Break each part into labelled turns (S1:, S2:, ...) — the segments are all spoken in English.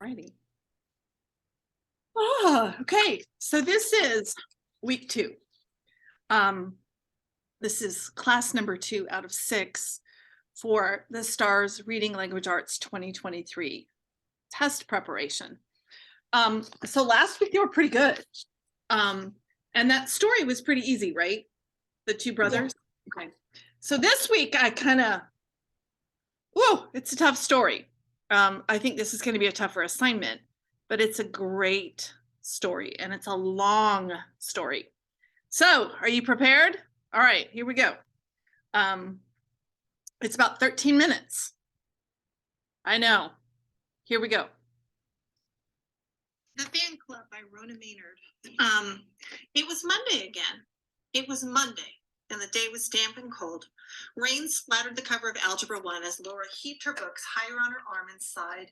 S1: Righty. Oh, okay. So this is week 2. This is class number 2 out of 6 for the STARS Reading Language Arts 2023 test preparation. So last week they were pretty good. And that story was pretty easy, right? The two brothers. Yeah. Okay. So this week I it's a tough story. I think this is going to be a tougher assignment, but it's a great story and it's a long story. So are you prepared? All right, here we go. It's about 13 minutes. I know. Here we go. The Fan Club by Rona Maynard. It was Monday again. It was Monday, and the day was damp and cold. Rain splattered the cover of Algebra 1 as Laura heaped her books higher on her arm and sighed.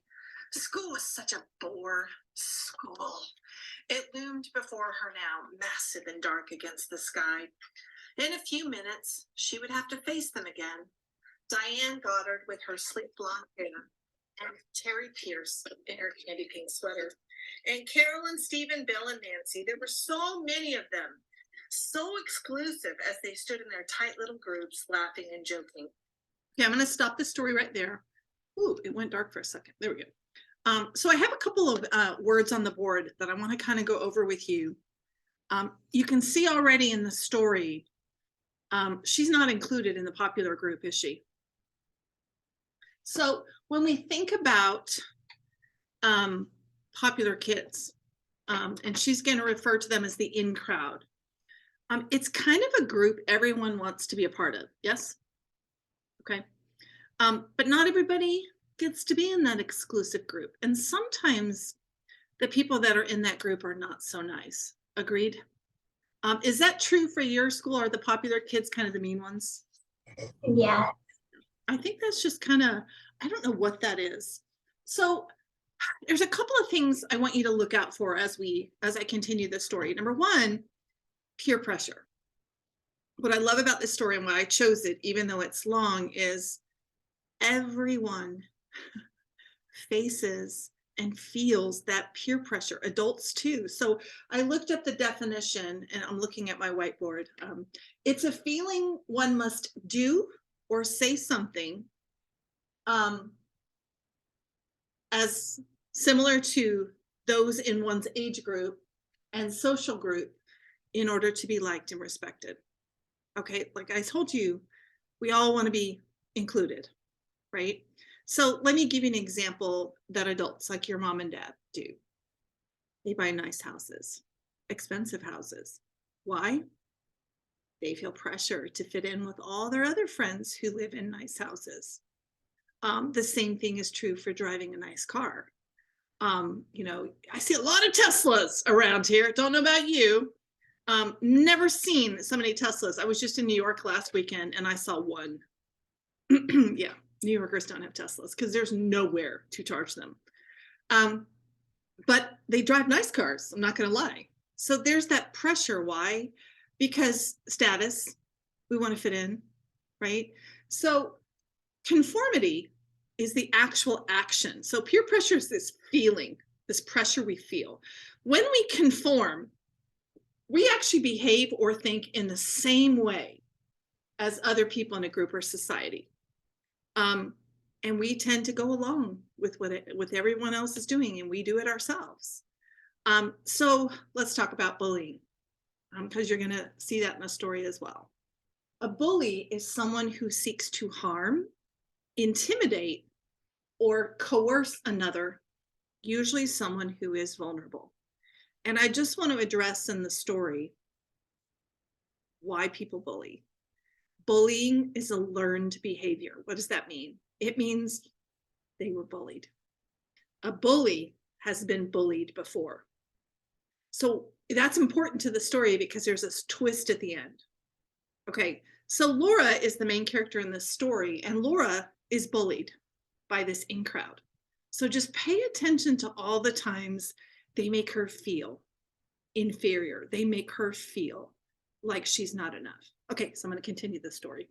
S1: School was such a bore. School. It loomed before her now, massive and dark against the sky. In a few minutes, she would have to face them again. Diane Goddard with her sleek blonde hair, and Terry Pierce in her candy pink sweater, and Carolyn, Stephen, Bill, and Nancy. There were so many of them, so exclusive as they stood in their tight little groups, laughing and joking. Okay, I'm going to stop the story right there. Ooh, it went dark for a second. There we go. So I have a couple of words on the board that I want to kind of go over with you. You can see already in the story, she's not included in the popular group, is she? So when we think about popular kids, and she's going to refer to them as the in crowd, it's kind of a group everyone wants to be a part of, yes? Okay. But not everybody gets to be in that exclusive group. And sometimes the people that are in that group are not so nice. Agreed? Is that true for your school? Are the popular kids kind of the mean ones?
S2: Yeah.
S1: I think that's just kind of, I don't know what that is. So there's a couple of things I want you to look out for as I continue this story. Number one, peer pressure. What I love about this story and why I chose it, even though it's long, is everyone faces and feels that peer pressure, adults too. So I looked up the definition and I'm looking at my whiteboard. It's a feeling one must do or say something as similar to those in one's age group and social group in order to be liked and respected. Okay, like I told you, we all want to be included, right? So let me give you an example that adults like your mom and dad do. They buy nice houses, expensive houses. Why? They feel pressure to fit in with all their other friends who live in nice houses. The same thing is true for driving a nice car. I see a lot of Teslas around here. Don't know about you. Never seen so many Teslas. I was just in New York last weekend and I saw one. Yeah, New Yorkers don't have Teslas because there's nowhere to charge them. But they drive nice cars, I'm not going to lie. So there's that pressure. Why? Because status, we want to fit in, right? So conformity is the actual action. So peer pressure is this feeling, this pressure we feel. When we conform, we actually behave or think in the same way as other people in a group or society. And we tend to go along with what everyone else is doing, and we do it ourselves. So let's talk about bullying, because you're going to see that in a story as well. A bully is someone who seeks to harm, intimidate, or coerce another, usually someone who is vulnerable. And I just want to address in the story why people bully. Bullying is a learned behavior. What does that mean? It means they were bullied. A bully has been bullied before. So that's important to the story because there's this twist at the end. Okay, so Laura is the main character in this story, and Laura is bullied by this in crowd. So just pay attention to all the times they make her feel inferior. They make her feel like she's not enough. Okay, so I'm going to continue the story.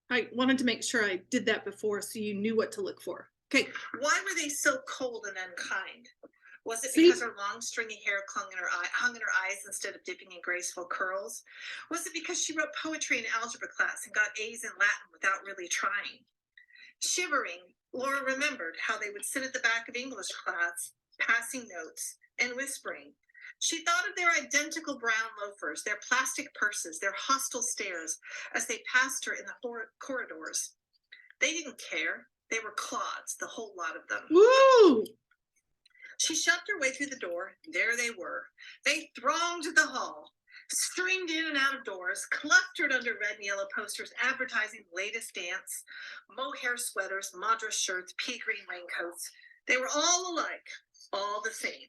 S1: I wanted to make sure I did that before so you knew what to look for. Okay.
S2: Why were they so cold and unkind? Was it
S1: See?
S2: because her long stringy hair hung in her eyes instead of dipping in graceful curls? Was it because she wrote poetry in algebra class and got A's in Latin without really trying? Shivering, Laura remembered how they would sit at the back of English class, passing notes and whispering. She thought of their identical brown loafers, their plastic purses, their hostile stares as they passed her in the corridors. They didn't care. They were clods, the whole lot of them.
S1: Woo!
S2: She shoved her way through the door. There they were. They thronged the hall, streamed in and out of doors, clustered under red and yellow posters advertising the latest dance, mohair sweaters, madras shirts, pea green raincoats. They were all alike, all the same.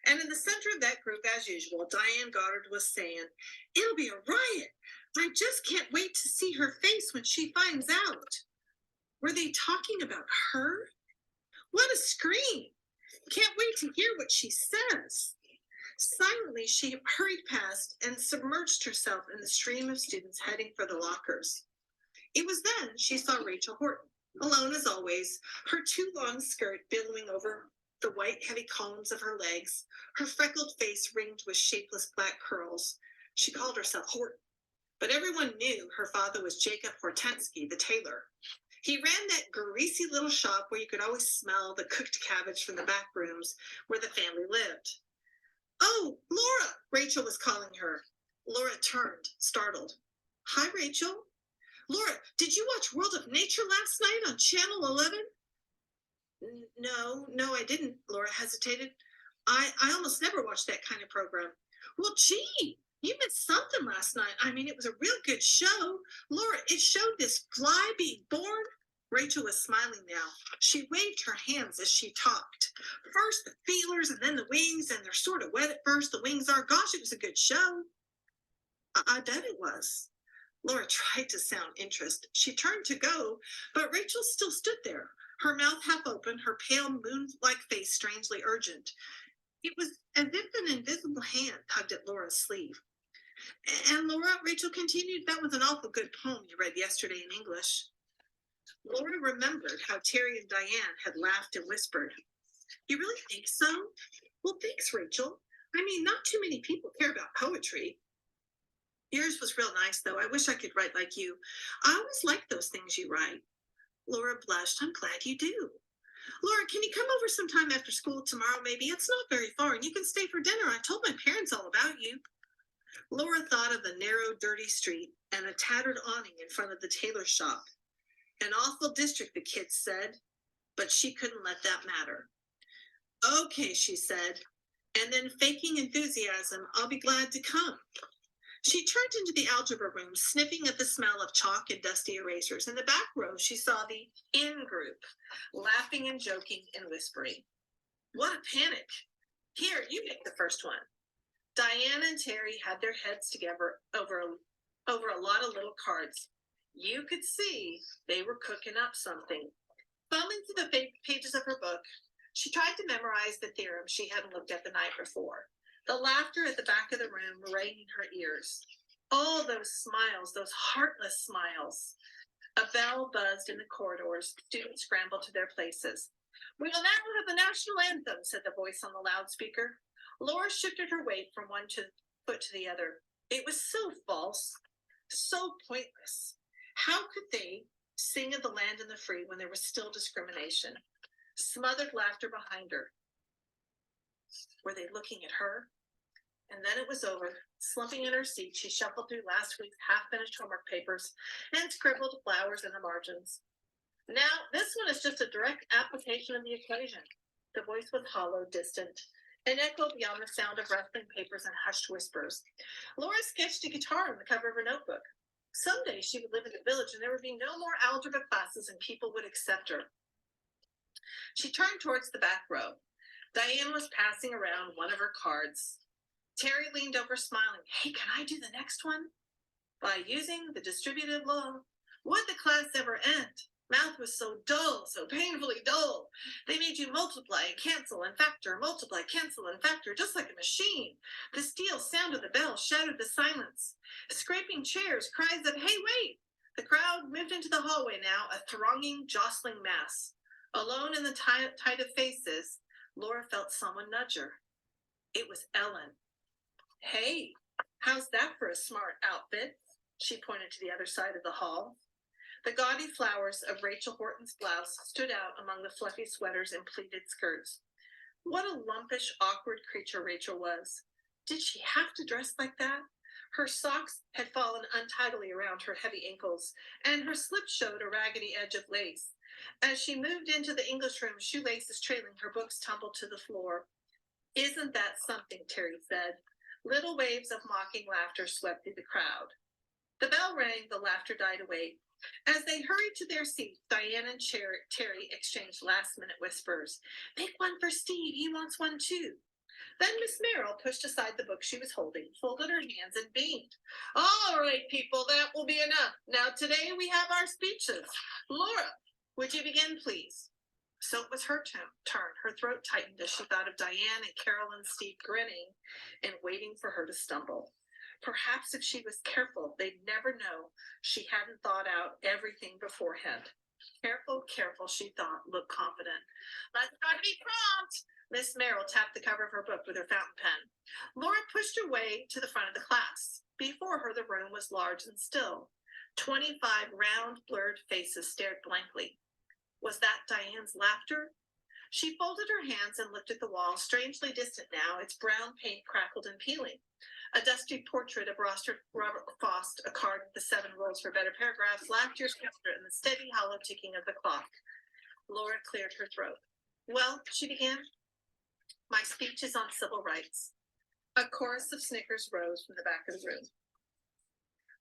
S2: And in the center of that group, as usual, Diane Goddard was saying, "It'll be a riot. I just can't wait to see her face when she finds out." Were they talking about her? What a scream! Can't wait to hear what she says. Silently, she hurried past and submerged herself in the stream of students heading for the lockers. It was then she saw Rachel Horton, alone as always, her too long skirt billowing over the white, heavy columns of her legs, her freckled face ringed with shapeless black curls. She called herself Horton, but everyone knew her father was Jacob Hortensky, the tailor. He ran that greasy little shop where you could always smell the cooked cabbage from the back rooms where the family lived. "Oh, Laura," Rachel was calling her. Laura turned, startled. "Hi, Rachel." "Laura, did you watch World of Nature last night on Channel 11? No, I didn't," Laura hesitated. I almost never watch that kind of program." "Well, gee, you missed something last night. I mean, it was a real good show. Laura, it showed this fly being born." Rachel was smiling now. She waved her hands as she talked. "First the feelers and then the wings, and they're sort of wet at first, the wings are. Gosh, it was a good show." I bet it was." Laura tried to sound interest. She turned to go, but Rachel still stood there, her mouth half open, her pale moon-like face strangely urgent. It was as if an invisible hand tugged at Laura's sleeve. "And Laura," Rachel continued, "that was an awful good poem you read yesterday in English." Laura remembered how Terry and Diane had laughed and whispered. "You really think so?" "Well, thanks, Rachel. I mean, not too many people care about poetry." "Yours was real nice, though. I wish I could write like you. I always like those things you write." Laura blushed. "I'm glad you do." "Laura, can you come over sometime after school tomorrow, maybe? It's not very far, and you can stay for dinner. I told my parents all about you." Laura thought of the narrow, dirty street and a tattered awning in front of the tailor shop. An awful district, the kids said, but she couldn't let that matter. "Okay," she said, and then faking enthusiasm, "I'll be glad to come." She turned into the algebra room, sniffing at the smell of chalk and dusty erasers. In the back row, she saw the in group, laughing and joking and whispering. What a panic. "Here, you pick the first one." Diana and Terry had their heads together over a lot of little cards. You could see they were cooking up something. Fumbling through the pages of her book, she tried to memorize the theorem she hadn't looked at the night before. The laughter at the back of the room rang in her ears. All those smiles, those heartless smiles. A bell buzzed in the corridors. Students scrambled to their places. "We will now have the national anthem," said the voice on the loudspeaker. Laura shifted her weight from one foot to the other. It was so false, so pointless. How could they sing of the land and the free when there was still discrimination? Smothered laughter behind her. Were they looking at her? And then it was over. Slumping in her seat, she shuffled through last week's half-finished homework papers and scribbled flowers in the margins. "Now, this one is just a direct application of the equation." The voice was hollow, distant, an echo beyond the sound of rustling papers and hushed whispers. Laura sketched a guitar on the cover of her notebook. Someday she would live in the village and there would be no more algebra classes and people would accept her. She turned towards the back row. Diane was passing around one of her cards. Terry leaned over smiling. "Hey, can I do the next one?" "By using the distributive law." Would the class ever end? Math was so dull, so painfully dull. They made you multiply and cancel and factor, multiply, cancel, and factor, just like a machine. The steel sound of the bell shattered the silence. Scraping chairs, cries of, "Hey, wait!" The crowd moved into the hallway now, a thronging, jostling mass. Alone in the tide of faces, Laura felt someone nudge her. It was Ellen. Hey, how's that for a smart outfit? She pointed to the other side of the hall. The gaudy flowers of Rachel Horton's blouse stood out among the fluffy sweaters and pleated skirts. What a lumpish, awkward creature Rachel was. Did she have to dress like that? Her socks had fallen untidily around her heavy ankles, and her slip showed a raggedy edge of lace. As she moved into the English room, shoelaces trailing, her books tumbled to the floor. Isn't that something, Terry said. Little waves of mocking laughter swept through the crowd. The bell rang, the laughter died away. As they hurried to their seats, Diane and Terry exchanged last-minute whispers. Make one for Steve, he wants one too. Then Miss Merrill pushed aside the book she was holding, folded her hands, and beamed. All right, people, that will be enough. Now today we have our speeches. Laura, would you begin, please? So it was her turn. Her throat tightened as she thought of Diane and Carol and Steve grinning and waiting for her to stumble. Perhaps if she was careful, they'd never know she hadn't thought out everything beforehand. Careful, careful, she thought, look confident. Let's try to be prompt. Miss Merrill tapped the cover of her book with her fountain pen. Laura pushed her way to the front of the class. Before her, the room was large and still. 25 round, blurred faces stared blankly. Was that Diane's laughter? She folded her hands and looked at the wall, strangely distant now, its brown paint crackled and peeling. A dusty portrait of Robert Frost, a card with the 7 rules for better paragraphs, laughed your sister in the steady, hollow ticking of the clock. Laura cleared her throat. Well, she began, my speech is on civil rights. A chorus of snickers rose from the back of the room.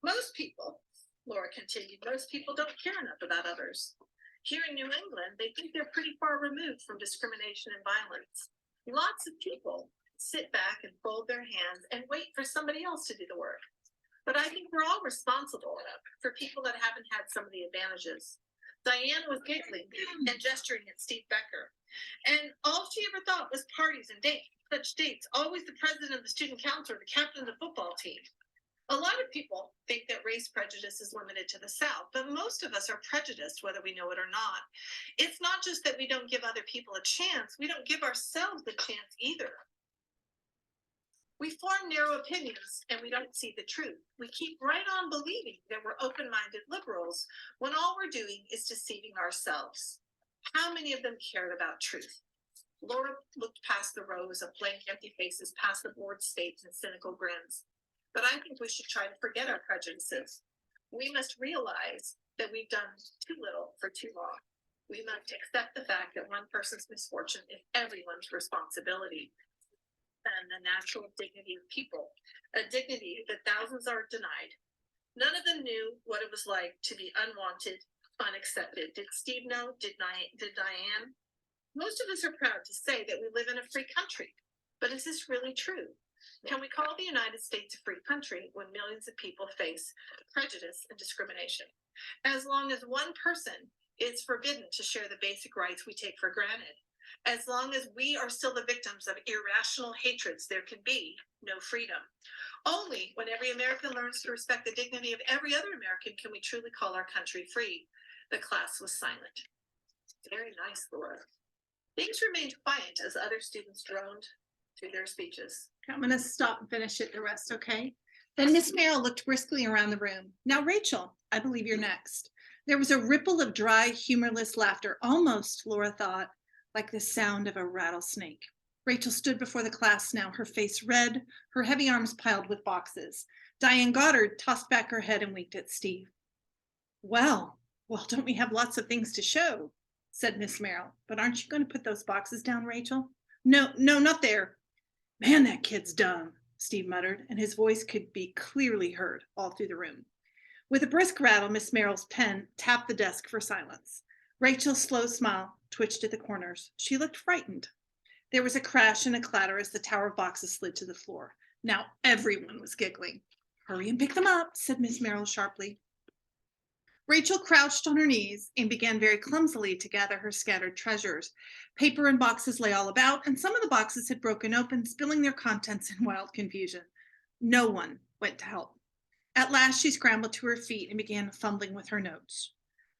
S2: Most people, Laura continued, most people don't care enough about others. Here in New England, they think they're pretty far removed from discrimination and violence. Lots of people sit back and fold their hands and wait for somebody else to do the work. But I think we're all responsible for people that haven't had some of the advantages. Diane was giggling and gesturing at Steve Becker. And all she ever thought was parties and dates. Such dates, always the president of the student council or the captain of the football team. A lot of people think that race prejudice is limited to the South, but most of us are prejudiced whether we know it or not. It's not just that we don't give other people a chance, we don't give ourselves a chance either. We form narrow opinions and we don't see the truth. We keep right on believing that we're open-minded liberals when all we're doing is deceiving ourselves. How many of them cared about truth? Laura looked past the rows of blank, empty faces, past the bored states and cynical grins. But I think we should try to forget our prejudices. We must realize that we've done too little for too long. We must accept the fact that one person's misfortune is everyone's responsibility. And the natural dignity of people, a dignity that thousands are denied. None of them knew what it was like to be unwanted, unaccepted. Did Steve know? Did Diane? Most of us are proud to say that we live in a free country, but is this really true? Can we call the United States a free country when millions of people face prejudice and discrimination? As long as one person is forbidden to share the basic rights we take for granted, as long as we are still the victims of irrational hatreds, there can be no freedom. Only when every American learns to respect the dignity of every other American can we truly call our country free. The class was silent. Very nice, Laura. Things remained quiet as other students droned through their speeches.
S1: I'm going to stop and finish it the rest, okay? Then Miss Merrill looked briskly around the room. Now, Rachel, I believe you're next. There was a ripple of dry, humorless laughter, almost, Laura thought, like the sound of a rattlesnake. Rachel stood before the class now, her face red, her heavy arms piled with boxes. Diane Goddard tossed back her head and winked at Steve. Well, don't we have lots of things to show? Said Miss Merrill. But aren't you going to put those boxes down, Rachel? No, not there. Man, that kid's dumb, Steve muttered, and his voice could be clearly heard all through the room. With a brisk rattle, Miss Merrill's pen tapped the desk for silence. Rachel's slow smile twitched at the corners. She looked frightened. There was a crash and a clatter as the tower of boxes slid to the floor. Now everyone was giggling. Hurry and pick them up, said Miss Merrill sharply. Rachel crouched on her knees and began very clumsily to gather her scattered treasures. Paper and boxes lay all about, and some of the boxes had broken open, spilling their contents in wild confusion. No one went to help. At last, she scrambled to her feet and began fumbling with her notes.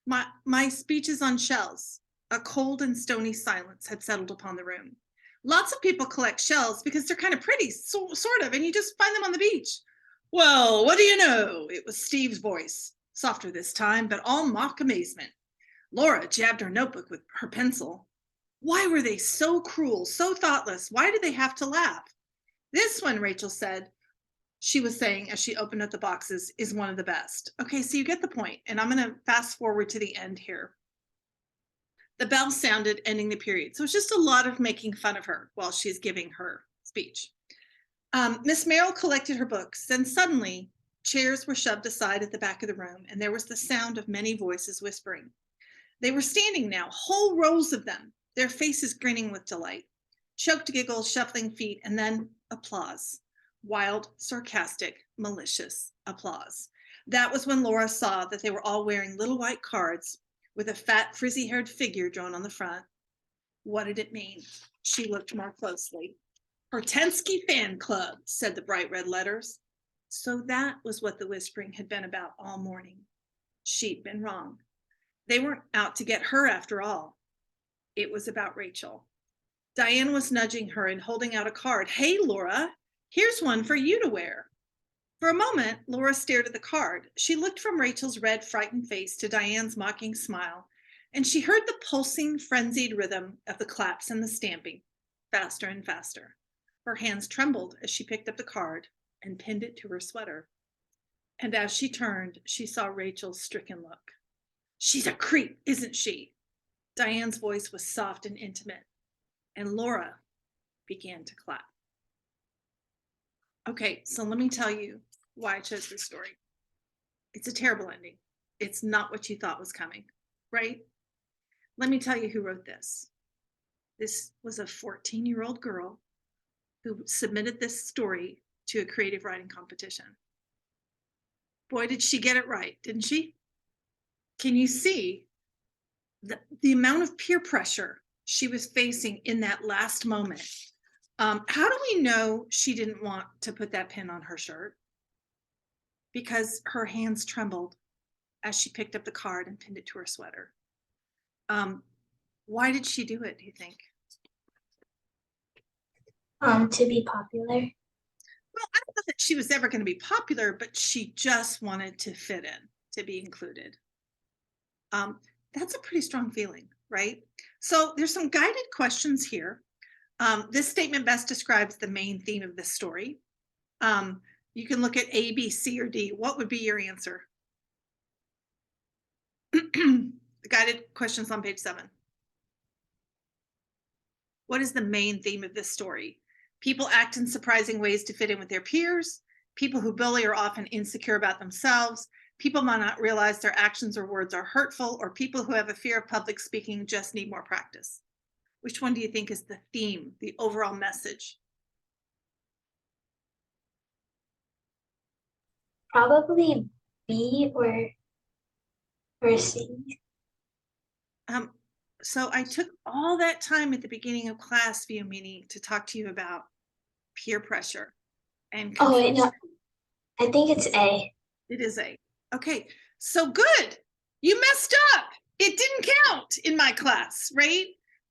S1: My speech is on shells. A cold and stony silence had settled upon the room. Lots of people collect shells because they're kind of pretty, sort of, and you just find them on the beach. Well, what do you know? It was Steve's voice, softer this time, but all mock amazement. Laura jabbed her notebook with her pencil. Why were they so cruel, so thoughtless? Why did they have to laugh? This one, Rachel said, she was saying as she opened up the boxes, is one of the best. Okay, so you get the point, and I'm going to fast forward to the end here. The bell sounded, ending the period. So it's just a lot of making fun of her while she's giving her speech. Miss Merrill collected her books. Then suddenly, chairs were shoved aside at the back of the room, and there was the sound of many voices whispering. They were standing now, whole rows of them, their faces grinning with delight. Choked giggles, shuffling feet, and then applause. Wild, sarcastic, malicious applause. That was when Laura saw that they were all wearing little white cards with a fat, frizzy-haired figure drawn on the front. What did it mean? She looked more closely. Hortensky Fan Club, said the bright red letters. So that was what the whispering had been about all morning. She'd been wrong. They weren't out to get her after all. It was about Rachel. Diane was nudging her and holding out a card. Hey, Laura, here's one for you to wear. For a moment, Laura stared at the card. She looked from Rachel's red, frightened face to Diane's mocking smile, and she heard the pulsing, frenzied rhythm of the claps and the stamping, faster and faster. Her hands trembled as she picked up the card and pinned it to her sweater. And as she turned, she saw Rachel's stricken look. She's a creep, isn't she? Diane's voice was soft and intimate, and Laura began to clap. Okay, so let me tell you why I chose this story. It's a terrible ending. It's not what you thought was coming, right? Let me tell you who wrote this. This was a 14-year-old girl who submitted this story to a creative writing competition. Boy, did she get it right, didn't she? Can you see the amount of peer pressure she was facing in that last moment? How do we know she didn't want to put that pin on her shirt? Because her hands trembled as she picked up the card and pinned it to her sweater. Why did she do it, do you think?
S3: To be popular.
S1: Well, I don't know that she was ever going to be popular, but she just wanted to fit in, to be included. That's a pretty strong feeling, right? So there's some guided questions here. This statement best describes the main theme of this story. You can look at A, B, C, or D. What would be your answer? The guided questions on page 7. What is the main theme of this story? People act in surprising ways to fit in with their peers. People who bully are often insecure about themselves. People might not realize their actions or words are hurtful, or people who have a fear of public speaking just need more practice. Which one do you think is the theme, the overall message?
S3: Probably B or C.
S1: So I took all that time at the beginning of class, Viomini, to talk to you about peer pressure and
S3: Oh wait, no. I think it's A.
S1: It is A. Okay, so good. You messed up. It didn't count in my class, right?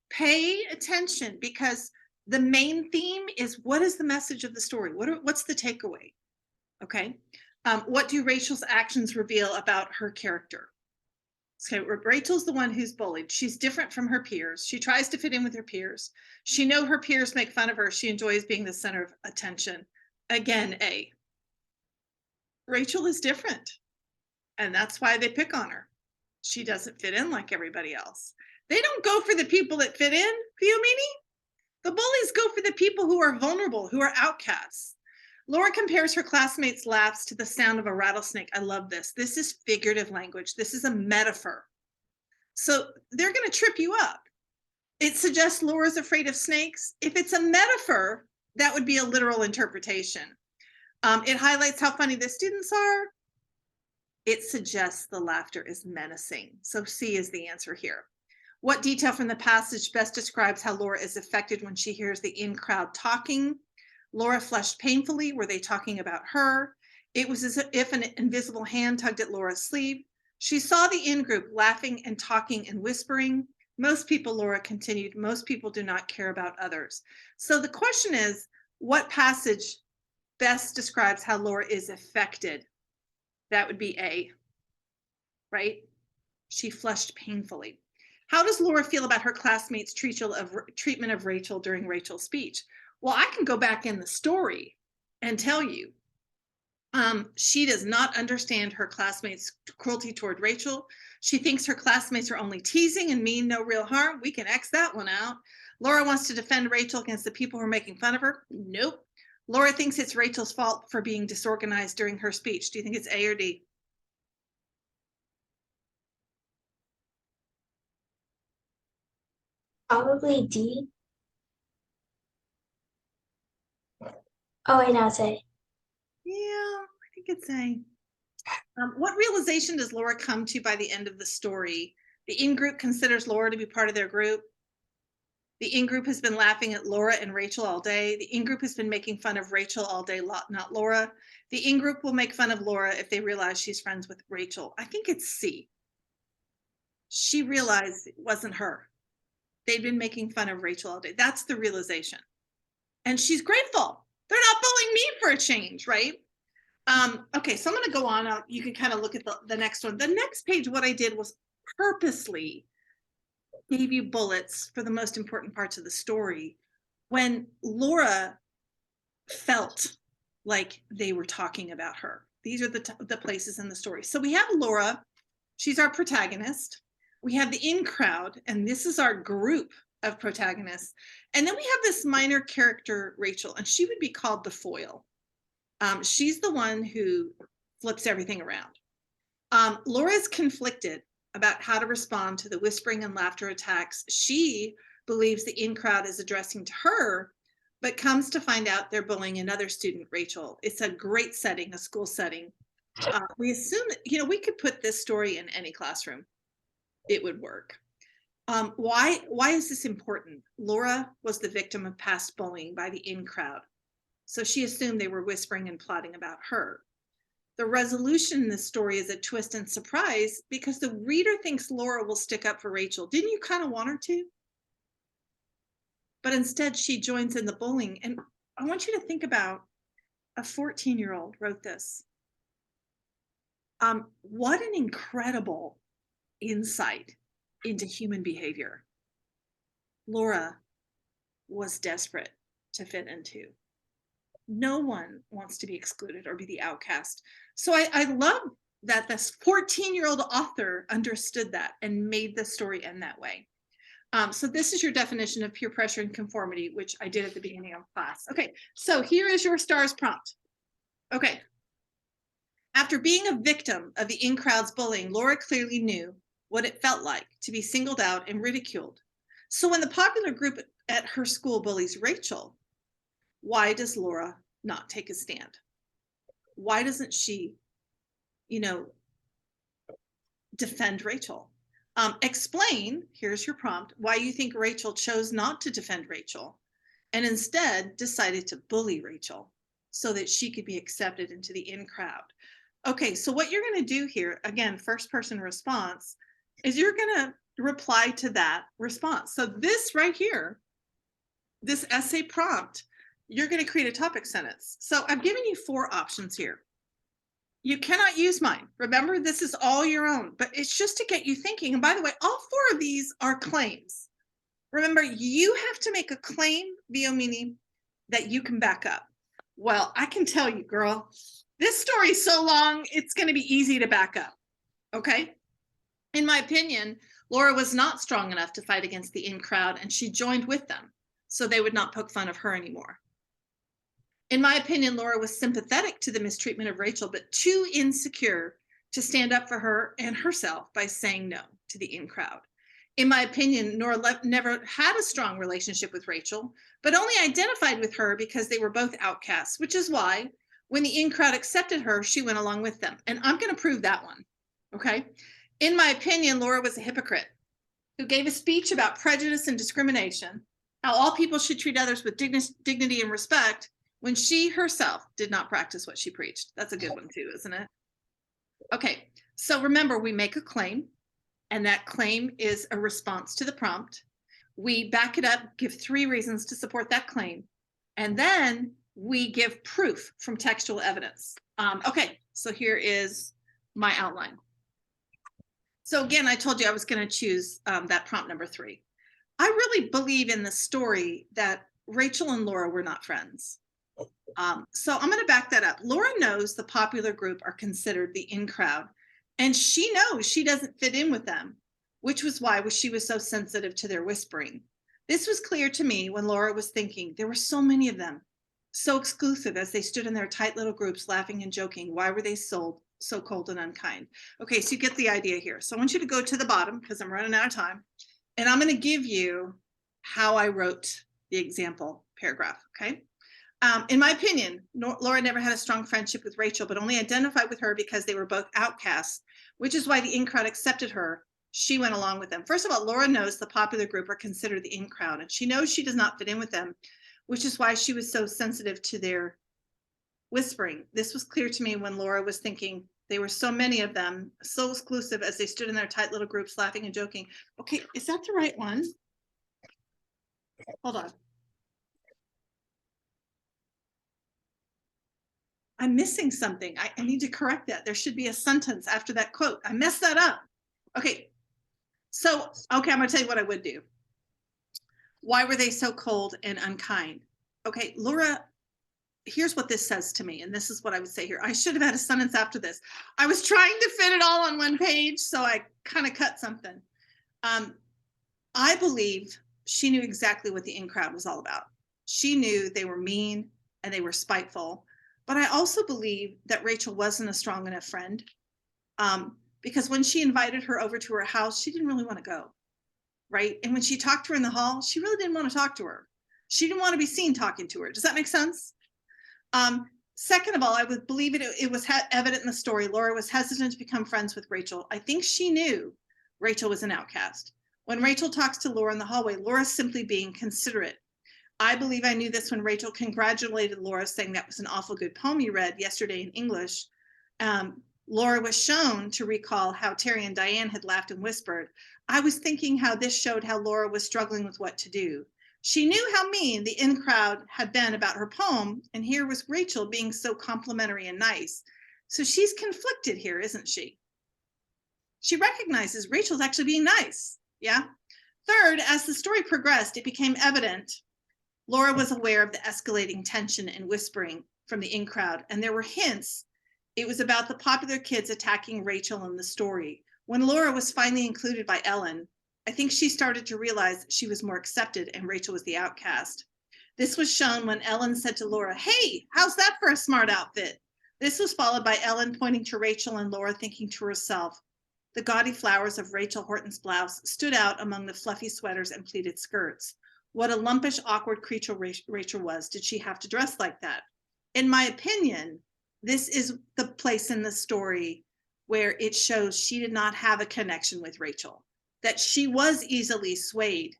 S1: Pay attention, because the main theme is, what is the message of the story? What's the takeaway? Okay. What do Rachel's actions reveal about her character? Okay, Rachel's the one who's bullied. She's different from her peers. She tries to fit in with her peers. She knows her peers make fun of her. She enjoys being the center of attention. Again, A. Rachel is different, and that's why they pick on her. She doesn't fit in like everybody else. They don't go for the people that fit in, Fiumini. The bullies go for the people who are vulnerable, who are outcasts. Laura compares her classmates' laughs to the sound of a rattlesnake. I love this. This is figurative language. This is a metaphor. So they're going to trip you up. It suggests Laura's afraid of snakes. If it's a metaphor, that would be a literal interpretation. It highlights how funny the students are. It suggests the laughter is menacing. So C is the answer here. What detail from the passage best describes how Laura is affected when she hears the in-crowd talking? Laura flushed painfully. Were they talking about her? It was as if an invisible hand tugged at Laura's sleeve. She saw the in-group laughing and talking and whispering. Most people, Laura continued, most people do not care about others. So the question is, what passage best describes how Laura is affected? That would be A, right? She flushed painfully. How does Laura feel about her classmates' treatment of Rachel during Rachel's speech? Well, I can go back in the story and tell you, she does not understand her classmates' cruelty toward Rachel. She thinks her classmates are only teasing and mean no real harm. We can X that one out. Laura wants to defend Rachel against the people who are making fun of her. Nope. Laura thinks it's Rachel's fault for being disorganized during her speech. Do you think it's A or D?
S3: Probably D. Oh, wait, now it's A.
S1: Yeah, I think it's A. What realization does Laura come to by the end of the story? The in-group considers Laura to be part of their group. The in-group has been laughing at Laura and Rachel all day. The in-group has been making fun of Rachel all day, not Laura. The in-group will make fun of Laura if they realize she's friends with Rachel. I think it's C. She realized it wasn't her. They'd been making fun of Rachel all day. That's the realization. And she's grateful. They're not bullying me for a change, right? Okay, so I'm going to go on. You can kind of look at the next one. The next page, what I did was purposely gave you bullets for the most important parts of the story when Laura felt like they were talking about her. These are the places in the story. So we have Laura. She's our protagonist. We have the in crowd, and this is our group of protagonists. And then we have this minor character, Rachel, and she would be called the foil. She's the one who flips everything around. Laura's conflicted about how to respond to the whispering and laughter attacks she believes the in crowd is addressing to her, but comes to find out they're bullying another student, Rachel. It's a great setting, a school setting. We assume that, we could put this story in any classroom. It would work. Why is this important? Laura was the victim of past bullying by the in crowd. So she assumed they were whispering and plotting about her. The resolution in this story is a twist and surprise because the reader thinks Laura will stick up for Rachel. Didn't you kind of want her to? But instead she joins in the bullying. And I want you to think about a 14-year-old wrote this. What an incredible insight into human behavior. Laura was desperate to fit into. No one wants to be excluded or be the outcast. So I love that this 14-year-old author understood that and made the story end that way. So this is your definition of peer pressure and conformity, which I did at the beginning of class. Okay, so here is your STARS prompt. Okay. After being a victim of the in-crowd's bullying, Laura clearly knew what it felt like to be singled out and ridiculed. So when the popular group at her school bullies Rachel, why does Laura not take a stand? Why doesn't she, defend Rachel? Explain, here's your prompt, why you think Rachel chose not to defend Rachel and instead decided to bully Rachel so that she could be accepted into the in crowd. Okay, so what you're going to do here, again, first person response, is you're going to reply to that response. So this right here, this essay prompt, you're going to create a topic sentence. So I've given you 4 options here. You cannot use mine. Remember, this is all your own, but it's just to get you thinking. And by the way, all 4 of these are claims. Remember, you have to make a claim, meaning that you can back up. Well, I can tell you, girl, this story is so long, it's going to be easy to back up. Okay? In my opinion, Laura was not strong enough to fight against the in crowd, and she joined with them so they would not poke fun of her anymore. In my opinion, Laura was sympathetic to the mistreatment of Rachel, but too insecure to stand up for her and herself by saying no to the in crowd. In my opinion, Nora never had a strong relationship with Rachel, but only identified with her because they were both outcasts, which is why when the in crowd accepted her, she went along with them. And I'm going to prove that one. Okay. In my opinion, Laura was a hypocrite who gave a speech about prejudice and discrimination, how all people should treat others with dignity and respect, when she herself did not practice what she preached. That's a good one too, isn't it? Okay, so remember, we make a claim, and that claim is a response to the prompt. We back it up, give 3 reasons to support that claim, and then we give proof from textual evidence. Okay, so here is my outline. So again, I told you I was going to choose that prompt number 3. I really believe in the story that Rachel and Laura were not friends. So I'm going to back that up. Laura knows the popular group are considered the in crowd, and she knows she doesn't fit in with them, which was why she was so sensitive to their whispering. This was clear to me when Laura was thinking, there were so many of them, so exclusive as they stood in their tight little groups laughing and joking. Why were they so cold and unkind? Okay, so you get the idea here. So I want you to go to the bottom because I'm running out of time. And I'm going to give you how I wrote the example paragraph, okay? In my opinion, Laura never had a strong friendship with Rachel, but only identified with her because they were both outcasts, which is why the in crowd accepted her. She went along with them. First of all, Laura knows the popular group are considered the in crowd, and she knows she does not fit in with them, which is why she was so sensitive to their whispering. This was clear to me when Laura was thinking, they were so many of them, so exclusive as they stood in their tight little groups laughing and joking. Okay, is that the right one? Hold on. I'm missing something. I need to correct that. There should be a sentence after that quote. I messed that up. Okay, so, okay, I'm gonna tell you what I would do. Why were they so cold and unkind? Okay, Laura, here's what this says to me, and this is what I would say here. I should have had a sentence after this. I was trying to fit it all on one page, so I kind of cut something. I believe she knew exactly what the in crowd was all about. She knew they were mean and they were spiteful, but I also believe that Rachel wasn't a strong enough friend, because when she invited her over to her house, she didn't really want to go, right? And when she talked to her in the hall, she really didn't want to talk to her. She didn't want to be seen talking to her. Does that make sense? Second of all, I would believe it was evident in the story. Laura was hesitant to become friends with Rachel. I think she knew Rachel was an outcast. When Rachel talks to Laura in the hallway, Laura's simply being considerate. I believe I knew this when Rachel congratulated Laura, saying that was an awful good poem you read yesterday in English. Laura was shown to recall how Terry and Diane had laughed and whispered. I was thinking how this showed how Laura was struggling with what to do. She knew how mean the in crowd had been about her poem, and here was Rachel being so complimentary and nice. So she's conflicted here, isn't she? She recognizes Rachel's actually being nice, yeah? Third, as the story progressed, it became evident Laura was aware of the escalating tension and whispering from the in crowd, and there were hints it was about the popular kids attacking Rachel in the story. When Laura was finally included by Ellen, I think she started to realize she was more accepted and Rachel was the outcast. This was shown when Ellen said to Laura, "Hey, how's that for a smart outfit?" This was followed by Ellen pointing to Rachel and Laura thinking to herself, the gaudy flowers of Rachel Horton's blouse stood out among the fluffy sweaters and pleated skirts. What a lumpish, awkward creature Rachel was. Did she have to dress like that? In my opinion, this is the place in the story where it shows she did not have a connection with Rachel, that she was easily swayed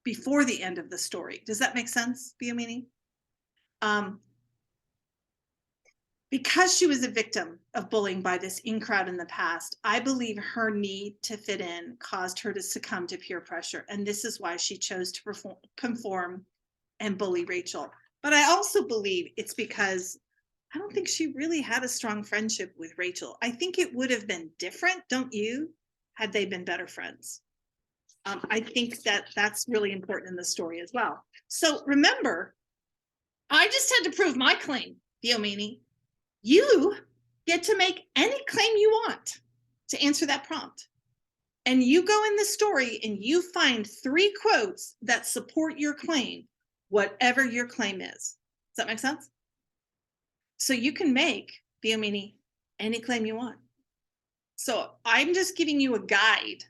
S1: before the end of the story. Does that make sense, Biomini? Because she was a victim of bullying by this in crowd in the past, I believe her need to fit in caused her to succumb to peer pressure. And this is why she chose to conform and bully Rachel. But I also believe it's because I don't think she really had a strong friendship with Rachel. I think it would have been different, don't you, had they been better friends. I think that that's really important in the story as well. So remember, I just had to prove my claim, Biomini. You get to make any claim you want to answer that prompt. And you go in the story and you find 3 quotes that support your claim, whatever your claim is. Does that make sense? So you can make, Biomini, any claim you want. So I'm just giving you a guide.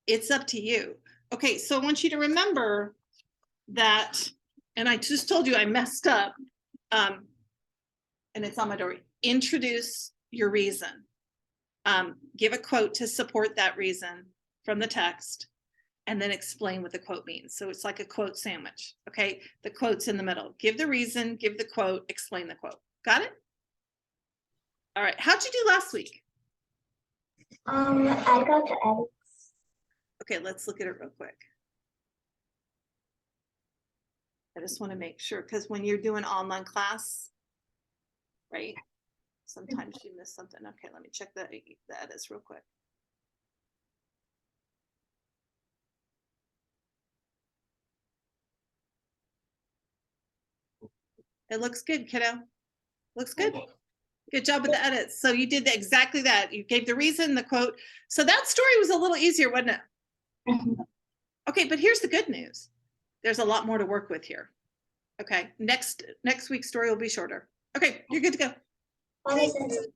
S1: It's up to you. Okay, so I want you to remember that, and I just told you I messed up. And it's on my door. Introduce your reason. Give a quote to support that reason from the text, and then explain what the quote means. So it's like a quote sandwich, okay? The quote's in the middle. Give the reason, give the quote, explain the quote. Got it? All right, how'd you do last week?
S3: I got the edits.
S1: Okay, let's look at it real quick. I just want to make sure, because when you're doing online class, right? Sometimes you miss something. Okay, let me check the edits real quick. It looks good, kiddo. Looks good. Good job with the edits. So you did exactly that. You gave the reason, the quote. So that story was a little easier, wasn't it?
S3: Mhm.
S1: Okay, but here's the good news. There's a lot more to work with here. Okay, next week's story will be shorter. Okay, you're good to go.
S3: Bye, Miss Nancy.